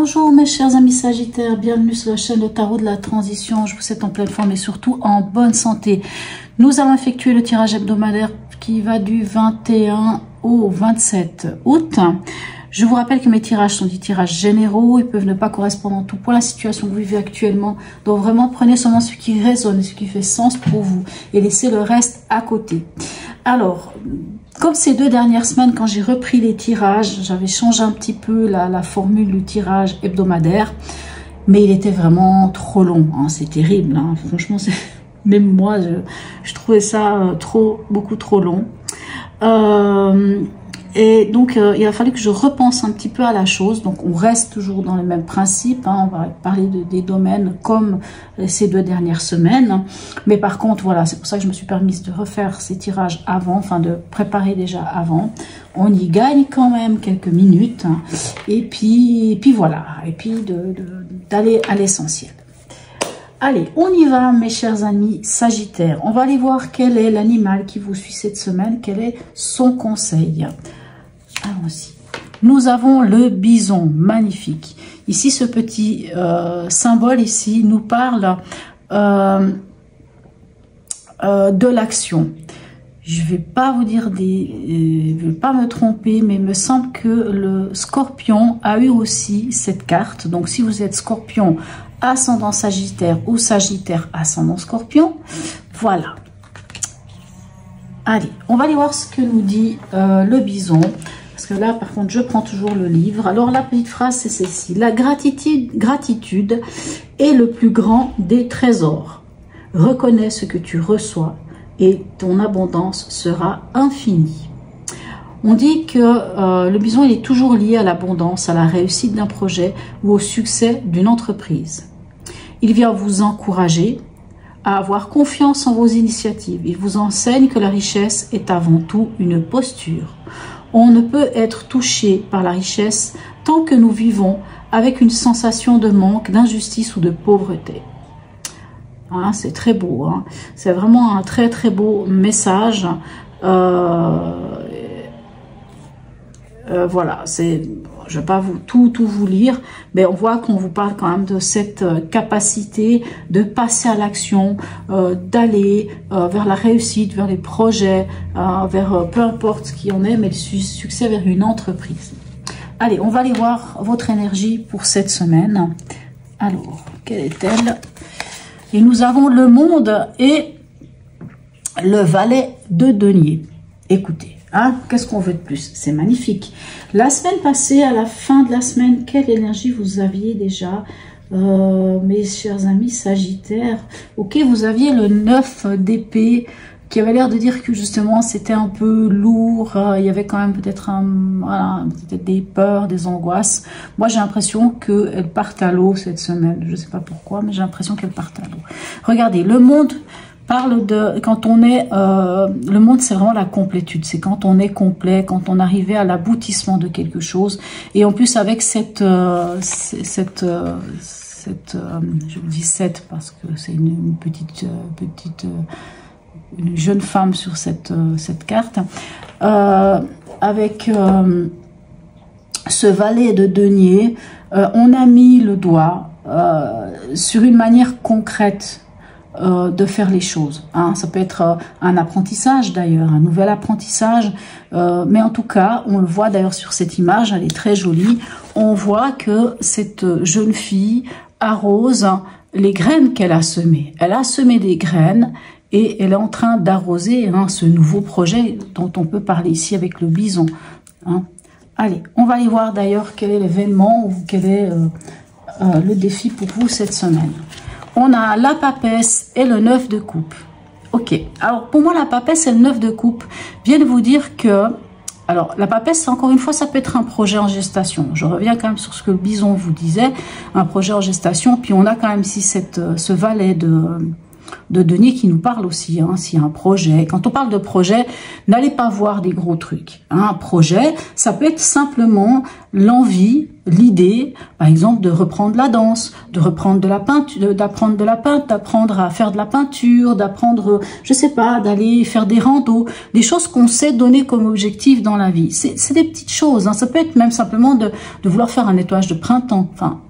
Bonjour mes chers amis Sagittaires, bienvenue sur la chaîne de Tarot de la Transition. Je vous souhaite en pleine forme et surtout en bonne santé. Nous allons effectuer le tirage hebdomadaire qui va du 21 au 27 août. Je vous rappelle que mes tirages sont des tirages généraux, ils peuvent ne pas correspondre en tout pour la situation que vous vivez actuellement. Donc vraiment prenez seulement ce qui résonne, ce qui fait sens pour vous et laissez le reste à côté. Alors, comme ces 2 dernières semaines, quand j'ai repris les tirages, j'avais changé un petit peu la formule du tirage hebdomadaire, mais il était vraiment trop long, hein, c'est terrible, hein. Franchement, même moi, je trouvais ça beaucoup trop long. Et donc, il a fallu que je repense un petit peu à la chose. Donc, on reste toujours dans les mêmes principes. Hein. On va parler des domaines comme ces 2 dernières semaines. Mais par contre, voilà, c'est pour ça que je me suis permise de refaire ces tirages avant, enfin de préparer déjà avant. On y gagne quand même quelques minutes. Hein. Et puis voilà. Et puis d'aller à l'essentiel. Allez, on y va mes chers amis Sagittaires. On va aller voir quel est l'animal qui vous suit cette semaine, quel est son conseil. Allons-y. Nous avons le bison, magnifique. Ici, ce petit symbole ici nous parle de l'action. Je vais pas vous dire je vais pas me tromper, mais il me semble que le Scorpion a eu aussi cette carte. Donc, si vous êtes Scorpion ascendant Sagittaire ou Sagittaire ascendant Scorpion, voilà. Allez, on va aller voir ce que nous dit le bison. Parce que là, par contre, je prends toujours le livre. Alors, la petite phrase, c'est celle-ci. La gratitude est le plus grand des trésors. Reconnais ce que tu reçois et ton abondance sera infinie. On dit que le bison, il est toujours lié à l'abondance, à la réussite d'un projet ou au succès d'une entreprise. Il vient vous encourager à avoir confiance en vos initiatives. Il vous enseigne que la richesse est avant tout une posture. On ne peut être touché par la richesse tant que nous vivons avec une sensation de manque, d'injustice ou de pauvreté. Hein, c'est très beau. Hein. C'est vraiment un très très beau message. Voilà, je ne vais pas tout vous lire, mais on voit qu'on vous parle quand même de cette capacité de passer à l'action, d'aller vers la réussite, vers les projets, vers peu importe ce qu'il y en est, mais le succès vers une entreprise. Allez, on va aller voir votre énergie pour cette semaine. Alors, quelle est-elle? Et nous avons le monde et le valet de denier. Écoutez. Hein, qu'est-ce qu'on veut de plus? C'est magnifique. La semaine passée, à la fin de la semaine, quelle énergie vous aviez déjà, mes chers amis Sagittaires? Ok, vous aviez le 9 d'épée qui avait l'air de dire que justement c'était un peu lourd. Il y avait quand même peut-être voilà, peut-être des peurs, des angoisses. Moi, j'ai l'impression qu'elles partent à l'eau cette semaine. Je ne sais pas pourquoi, mais j'ai l'impression qu'elles partent à l'eau. Regardez, le monde parle de quand on est le monde, c'est vraiment la complétude, c'est quand on est complet, quand on arrivait à l'aboutissement de quelque chose, et en plus avec cette je vous dis 7 parce que c'est une une jeune femme sur cette carte, avec ce valet de denier, on a mis le doigt sur une manière concrète de faire les choses. Hein. Ça peut être un apprentissage d'ailleurs, un nouvel apprentissage, mais en tout cas, on le voit d'ailleurs sur cette image, elle est très jolie, on voit que cette jeune fille arrose les graines qu'elle a semées. Elle a semé des graines et elle est en train d'arroser ce nouveau projet dont on peut parler ici avec le bison. Hein. Allez, on va aller voir d'ailleurs quel est l'événement ou quel est le défi pour vous cette semaine. On a la papesse et le 9 de coupe. Ok, alors pour moi la papesse et le 9 de coupe viennent vous dire que, alors la papesse, encore une fois, ça peut être un projet en gestation. Je reviens quand même sur ce que le bison vous disait, un projet en gestation. Puis on a quand même ici ce valet de denier qui nous parle aussi, hein, s'il y a un projet. Quand on parle de projet, n'allez pas voir des gros trucs. Hein. Un projet, ça peut être simplement l'envie, l'idée, par exemple, de reprendre la danse, de reprendre de la peinture, d'apprendre de la peinture, d'apprendre à faire de la peinture, d'apprendre, je sais pas, d'aller faire des randos, des choses qu'on sait donner comme objectif dans la vie. C'est des petites choses. Hein. Ça peut être même simplement de vouloir faire un nettoyage de printemps. Enfin,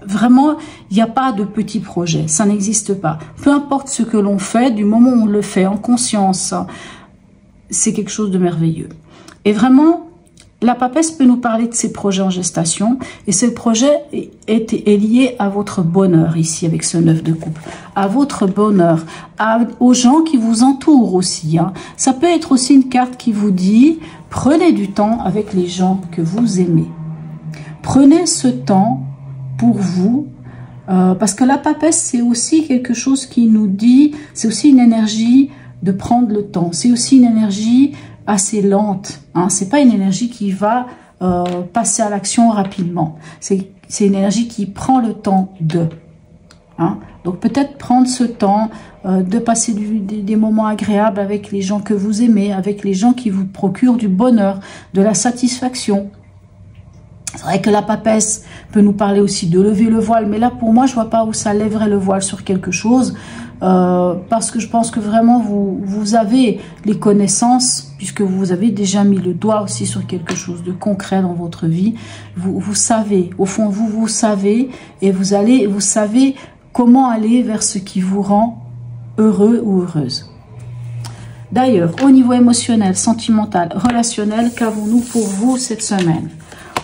vraiment, il n'y a pas de petits projets, ça n'existe pas. Peu importe ce que l'on fait, du moment où on le fait en conscience, c'est quelque chose de merveilleux. Et la papesse peut nous parler de ces projets en gestation, et ce projet est lié à votre bonheur ici avec ce 9 de coupe, à votre bonheur, aux gens qui vous entourent aussi. Hein. Ça peut être aussi une carte qui vous dit, prenez du temps avec les gens que vous aimez. Prenez ce temps pour vous, parce que la papesse, c'est aussi quelque chose qui nous dit, c'est aussi une énergie de prendre le temps, c'est aussi une énergie assez lente, hein. C'est pas une énergie qui va passer à l'action rapidement, c'est une énergie qui prend le temps de, hein. Donc peut-être prendre ce temps de passer des moments agréables avec les gens que vous aimez, avec les gens qui vous procurent du bonheur, de la satisfaction. C'est vrai que la papesse peut nous parler aussi de lever le voile, mais là pour moi je vois pas où ça lèverait le voile sur quelque chose, parce que je pense que vraiment vous avez les connaissances, puisque vous avez déjà mis le doigt aussi sur quelque chose de concret dans votre vie. Vous savez, au fond vous savez, et vous savez comment aller vers ce qui vous rend heureux ou heureuse. D'ailleurs, au niveau émotionnel, sentimental, relationnel, qu'avons-nous pour vous cette semaine?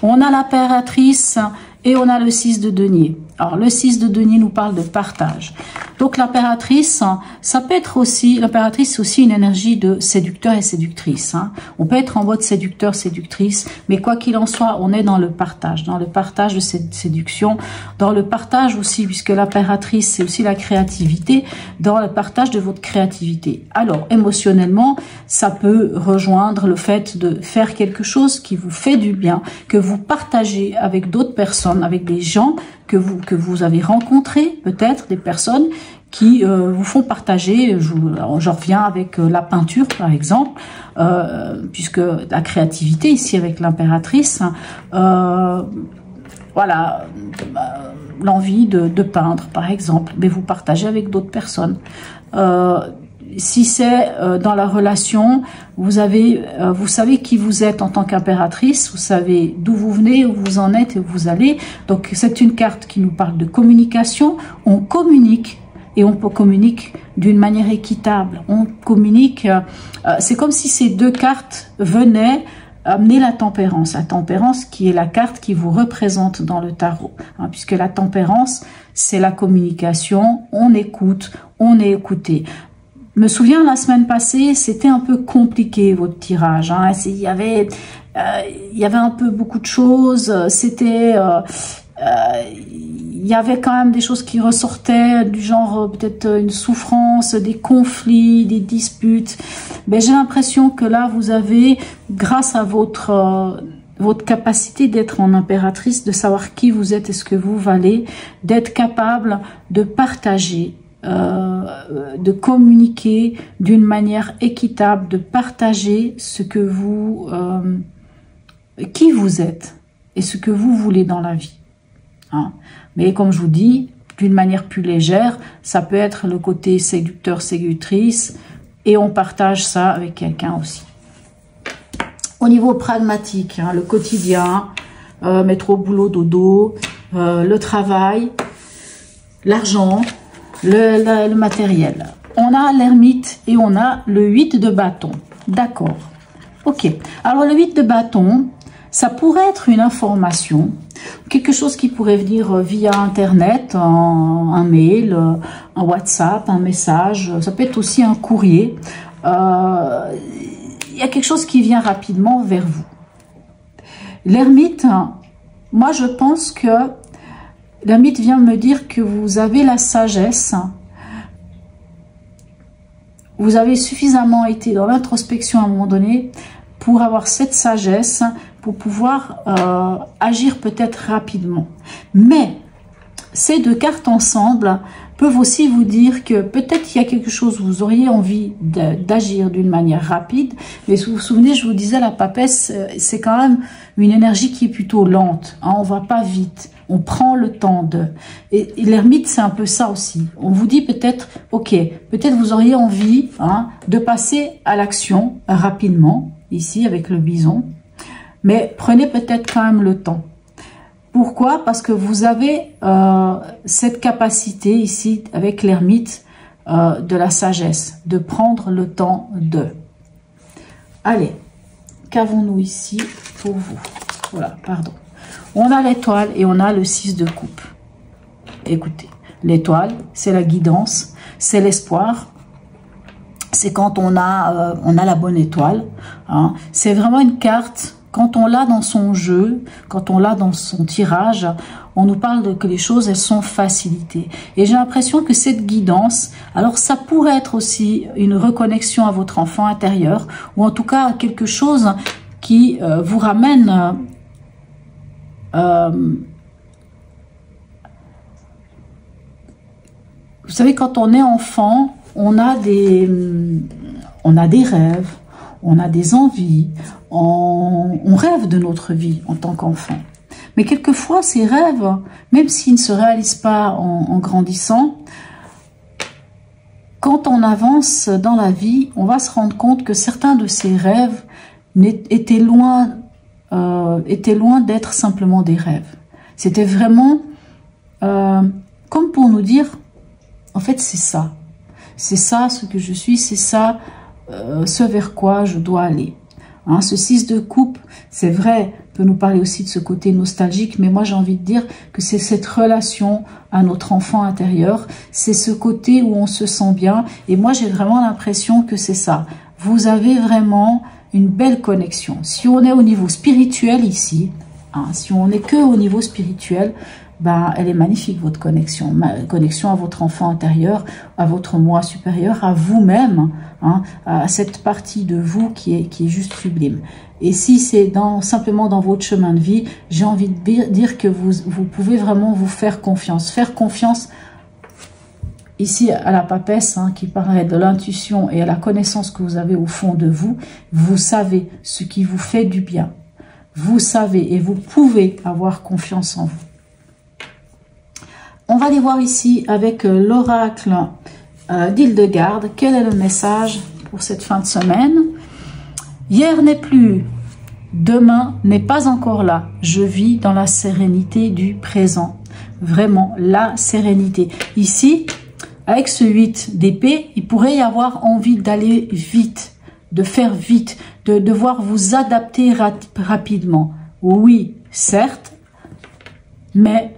On a l'impératrice et on a le 6 de denier. Alors, le 6 de denier nous parle de partage. Donc, l'impératrice, ça peut être aussi, l'impératrice, c'est aussi une énergie de séducteur et séductrice. Hein. On peut être en mode séducteur, séductrice, mais quoi qu'il en soit, on est dans le partage de cette séduction, dans le partage aussi, puisque l'impératrice, c'est aussi la créativité, dans le partage de votre créativité. Alors, émotionnellement, ça peut rejoindre le fait de faire quelque chose qui vous fait du bien, que vous partagez avec d'autres personnes, avec des gens que vous avez rencontré, peut-être des personnes qui vous font partager. Je reviens avec la peinture par exemple, puisque la créativité ici avec l'impératrice, voilà, l'envie de peindre par exemple, mais vous partagez avec d'autres personnes. Si c'est dans la relation, vous savez qui vous êtes en tant qu'impératrice, vous savez d'où vous venez, où vous en êtes et où vous allez. Donc c'est une carte qui nous parle de communication. On communique et on communique d'une manière équitable. On communique, c'est comme si ces deux cartes venaient amener la tempérance qui est la carte qui vous représente dans le tarot, hein, puisque la tempérance, c'est la communication, on écoute, on est écouté. Me souviens, la semaine passée, c'était un peu compliqué votre tirage. Hein. Il y avait un peu beaucoup de choses. Il y avait quand même des choses qui ressortaient du genre peut-être une souffrance, des conflits, des disputes. Mais j'ai l'impression que là, vous avez, grâce à votre capacité d'être en impératrice, de savoir qui vous êtes et ce que vous valez, d'être capable de partager, de communiquer d'une manière équitable, de partager ce que qui vous êtes et ce que vous voulez dans la vie. Hein. Mais comme je vous dis, d'une manière plus légère, ça peut être le côté séducteur, séductrice, et on partage ça avec quelqu'un aussi. Au niveau pragmatique, hein, le quotidien, mettre au boulot dodo, le travail, l'argent, le matériel. On a l'ermite et on a le 8 de bâton. D'accord. Ok. Alors le 8 de bâton, ça pourrait être une information, quelque chose qui pourrait venir via Internet, un mail, un WhatsApp, un message. Ça peut être aussi un courrier. Il y a quelque chose qui vient rapidement vers vous. L'ermite, moi je pense que l'ermite vient me dire que vous avez la sagesse, vous avez suffisamment été dans l'introspection à un moment donné pour avoir cette sagesse, pour pouvoir agir peut-être rapidement. Mais ces deux cartes ensemble peuvent aussi vous dire que peut-être il y a quelque chose, vous auriez envie d'agir d'une manière rapide, mais vous vous souvenez, je vous disais, la papesse, c'est quand même une énergie qui est plutôt lente, hein, on va pas vite, on prend le temps de... Et l'ermite, c'est un peu ça aussi. On vous dit peut-être, ok, peut-être vous auriez envie de passer à l'action rapidement, ici avec le bison, mais prenez peut-être quand même le temps. Pourquoi? Parce que vous avez cette capacité ici avec l'ermite de la sagesse, de prendre le temps de... Allez, qu'avons-nous ici pour vous? Voilà, pardon. On a l'étoile et on a le 6 de coupe. Écoutez, l'étoile, c'est la guidance, c'est l'espoir. C'est quand on a la bonne étoile. Hein. C'est vraiment une carte... Quand on l'a dans son jeu, quand on l'a dans son tirage, on nous parle que les choses, elles sont facilitées. Et j'ai l'impression que cette guidance, alors ça pourrait être aussi une reconnexion à votre enfant intérieur, ou en tout cas quelque chose qui vous ramène vous savez, quand on est enfant, on a des rêves, on a des envies, on rêve de notre vie en tant qu'enfant. Mais quelquefois, ces rêves, même s'ils ne se réalisent pas en grandissant, quand on avance dans la vie, on va se rendre compte que certains de ces rêves étaient loin d'être simplement des rêves. C'était vraiment comme pour nous dire, en fait, c'est ça. C'est ça ce que je suis, c'est ça ce vers quoi je dois aller. Hein, ce 6 de coupe, c'est vrai, peut nous parler aussi de ce côté nostalgique, mais moi j'ai envie de dire que c'est cette relation à notre enfant intérieur, c'est ce côté où on se sent bien, et moi j'ai vraiment l'impression que c'est ça. Vous avez vraiment une belle connexion. Si on est au niveau spirituel ici, hein, si on n'est que au niveau spirituel, ben, elle est magnifique, votre connexion. Connexion à votre enfant intérieur, à votre moi supérieur, à vous-même, hein, à cette partie de vous qui est juste sublime. Et si c'est simplement dans votre chemin de vie, j'ai envie de dire que vous pouvez vraiment vous faire confiance. Faire confiance ici à la papesse, hein, qui parlait de l'intuition et à la connaissance que vous avez au fond de vous. Vous savez ce qui vous fait du bien. Vous savez et vous pouvez avoir confiance en vous. On va aller voir ici avec l'oracle d'Hildegarde. Quel est le message pour cette fin de semaine? Hier n'est plus, demain n'est pas encore là. Je vis dans la sérénité du présent. Vraiment, la sérénité. Ici, avec ce 8 d'épée, il pourrait y avoir envie d'aller vite, de faire vite, de devoir vous adapter rapidement. Oui, certes, mais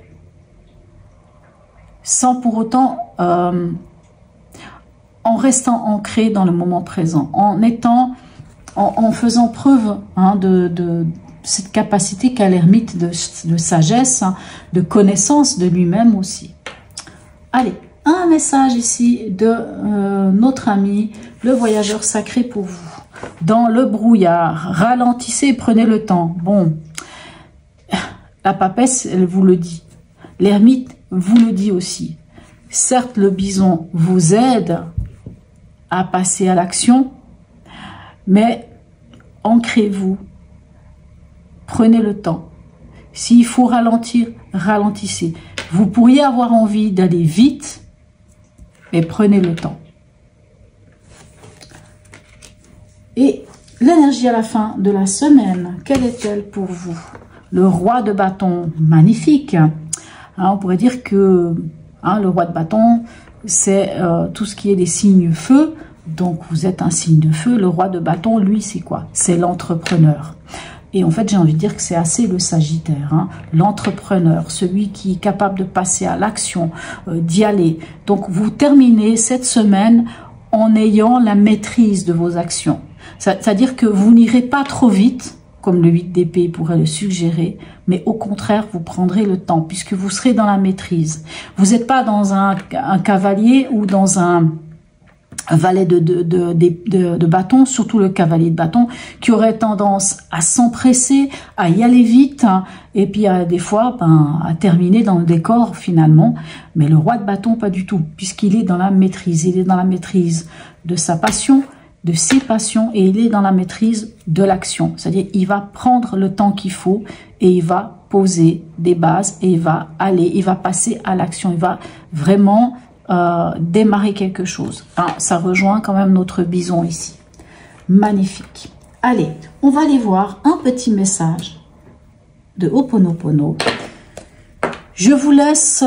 sans pour autant, en restant ancré dans le moment présent, en faisant preuve, hein, de cette capacité qu'a l'ermite de sagesse, hein, de connaissance de lui-même aussi. Allez, un message ici de notre ami, le voyageur sacré pour vous. Dans le brouillard, ralentissez, prenez le temps. Bon, la papesse, elle vous le dit. L'ermite vous le dit aussi. Certes, le bison vous aide à passer à l'action, mais ancrez-vous, prenez le temps. S'il faut ralentir, ralentissez. Vous pourriez avoir envie d'aller vite, mais prenez le temps. Et l'énergie à la fin de la semaine, quelle est-elle pour vous? Le roi de bâton, magnifique. Hein, on pourrait dire que le roi de bâton, c'est tout ce qui est des signes feu. Donc, vous êtes un signe de feu. Le roi de bâton, lui, c'est quoi? C'est l'entrepreneur. Et en fait, j'ai envie de dire que c'est assez le Sagittaire. Hein, l'entrepreneur, celui qui est capable de passer à l'action, d'y aller. Donc, vous terminez cette semaine en ayant la maîtrise de vos actions. C'est-à-dire que vous n'irez pas trop vite, comme le 8 d'épée pourrait le suggérer, mais au contraire, vous prendrez le temps, puisque vous serez dans la maîtrise. Vous n'êtes pas dans un cavalier ou dans un valet de bâton, surtout le cavalier de bâton, qui aurait tendance à s'empresser, à y aller vite, hein, et puis des fois à terminer dans le décor finalement. Mais le roi de bâton, pas du tout, puisqu'il est dans la maîtrise. Il est dans la maîtrise de sa passion, de ses passions, et il est dans la maîtrise de l'action. C'est-à-dire, il va prendre le temps qu'il faut et il va poser des bases et il va passer à l'action. Il va vraiment démarrer quelque chose. Ah, ça rejoint quand même notre bison ici. Magnifique. Allez, on va aller voir un petit message de Ho'oponopono. Je vous laisse,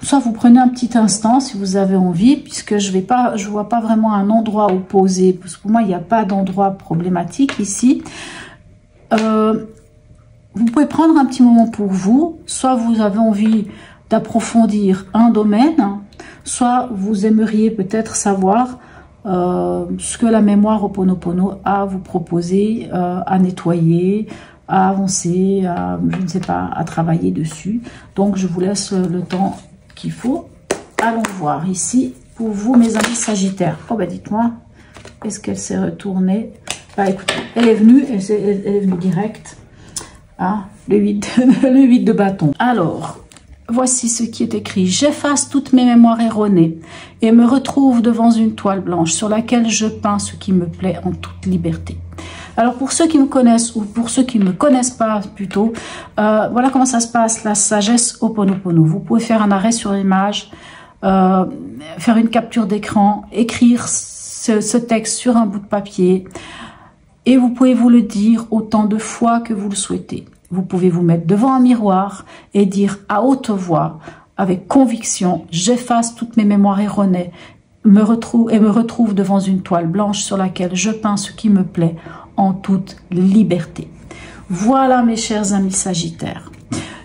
soit vous prenez un petit instant si vous avez envie, puisque je vois pas vraiment un endroit où poser, parce que pour moi il n'y a pas d'endroit problématique ici. Vous pouvez prendre un petit moment pour vous, soit vous avez envie d'approfondir un domaine, soit vous aimeriez peut-être savoir ce que la mémoire Ho'oponopono a à vous proposer, à nettoyer, à avancer, je ne sais pas, à travailler dessus. Donc je vous laisse le temps qu'il faut. Allons voir ici pour vous, mes amis Sagittaires. Oh ben dites-moi, est-ce qu'elle s'est retournée? Bah écoutez, elle est venue, elle est venue direct. Ah, le 8 de bâton. Alors, voici ce qui est écrit. J'efface toutes mes mémoires erronées et me retrouve devant une toile blanche sur laquelle je peins ce qui me plaît en toute liberté. Alors, pour ceux qui me connaissent ou pour ceux qui ne me connaissent pas plutôt, voilà comment ça se passe, la sagesse Ho'oponopono. Vous pouvez faire un arrêt sur l'image, faire une capture d'écran, écrire ce texte sur un bout de papier et vous pouvez vous le dire autant de fois que vous le souhaitez. Vous pouvez vous mettre devant un miroir et dire à haute voix, avec conviction, j'efface toutes mes mémoires erronées, me retrouve devant une toile blanche sur laquelle je peins ce qui me plaît en toute liberté. Voilà mes chers amis Sagittaires.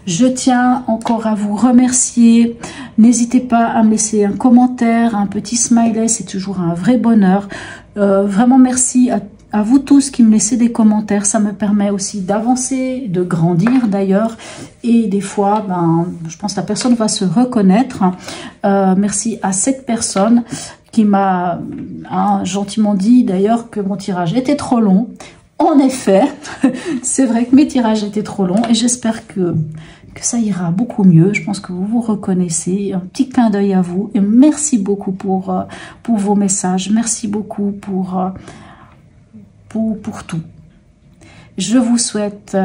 Je tiens encore à vous remercier. N'hésitez pas à me laisser un commentaire, un petit smiley, c'est toujours un vrai bonheur. Vraiment merci à vous tous qui me laissez des commentaires, ça me permet aussi d'avancer, de grandir d'ailleurs, et des fois, je pense que la personne va se reconnaître. Merci à cette personne qui m'a gentiment dit d'ailleurs que mon tirage était trop long. En effet, c'est vrai que mes tirages étaient trop longs et j'espère que ça ira beaucoup mieux. Je pense que vous vous reconnaissez. Un petit clin d'œil à vous et merci beaucoup pour vos messages. Merci beaucoup pour tout. Je vous souhaite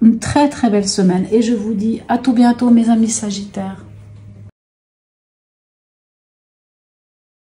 une très très belle semaine et je vous dis à tout bientôt mes amis Sagittaires.